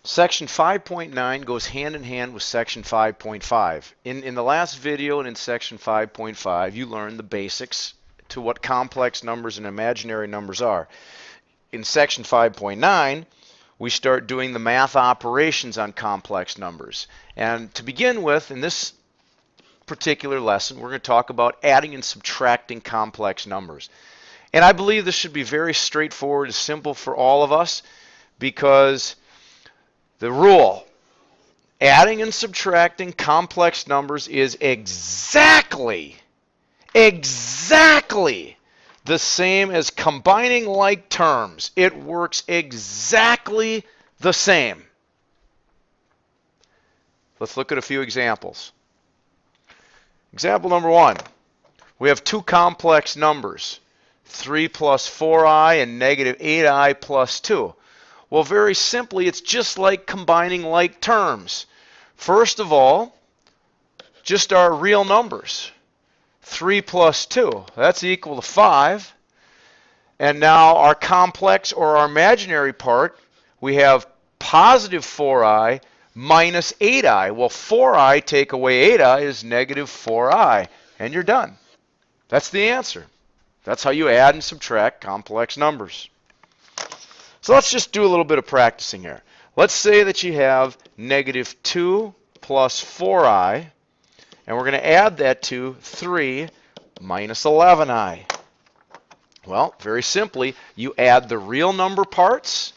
Section 5.9 goes hand in hand with Section 5.5. In the last video and in Section 5.5, you learned the basics to what complex numbers and imaginary numbers are. In Section 5.9, we start doing the math operations on complex numbers. And to begin with, in this particular lesson, we're going to talk about adding and subtracting complex numbers. And I believe this should be very straightforward and simple for all of us, because the rule, adding and subtracting complex numbers, is exactly the same as combining like terms. It works exactly the same. Let's look at a few examples. Example number 1. We have two complex numbers, 3 plus 4i and negative 8i plus 2. Well, very simply, it's just like combining like terms. First of all, just our real numbers. 3 plus 2, that's equal to 5. And now our complex or our imaginary part, we have positive 4i minus 8i. Well, 4i take away 8i is negative 4i, and you're done. That's the answer. That's how you add and subtract complex numbers. So let's just do a little bit of practicing here. Let's say that you have negative 2 plus 4i, and we're going to add that to 3 minus 11i. Well, very simply, you add the real number parts.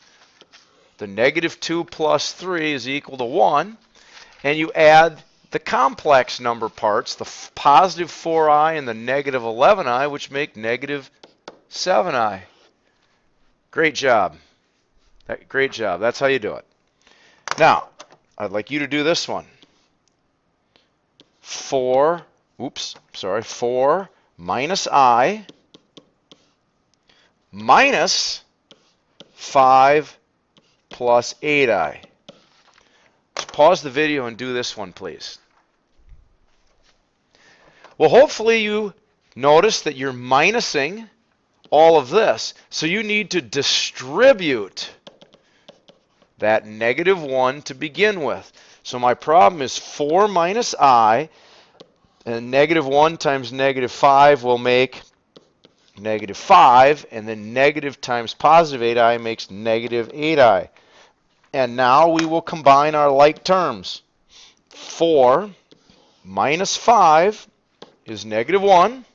The negative 2 plus 3 is equal to 1. And you add the complex number parts, the positive 4i and the negative 11i, which make negative 7i. Great job. Great job. That's how you do it. Now, I'd like you to do this one. 4 minus I minus 5 plus 8i. Let's pause the video and do this one, please. Well, hopefully you notice that you're minusing all of this. So you need to distribute that negative 1 to begin with. So my problem is 4 minus I, and negative 1 times negative 5 will make negative 5, and then negative times positive 8i makes negative 8i. And now we will combine our like terms. 4 minus 5 is negative 1,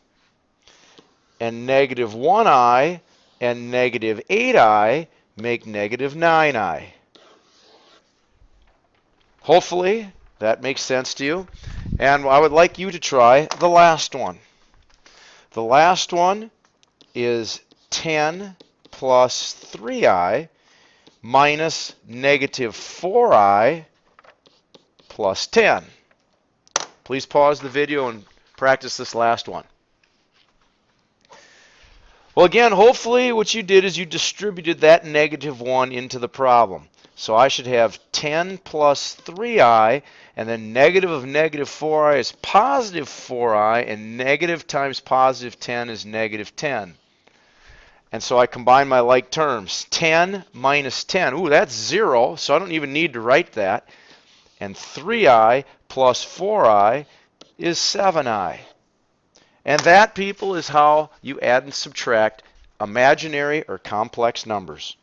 and negative 1i and negative 8i make negative 9i. Hopefully that makes sense to you. And I would like you to try the last one. The last one is 10 plus 3i minus negative 4i plus 10. Please pause the video and practice this last one. Well, again, hopefully what you did is you distributed that negative 1 into the problem. So I should have 10 plus 3i, and then negative of negative 4i is positive 4i, and negative times positive 10 is negative 10. And so I combine my like terms. 10 minus 10, ooh, that's 0, so I don't even need to write that. And 3i plus 4i is 7i. And that, people, is how you add and subtract imaginary or complex numbers.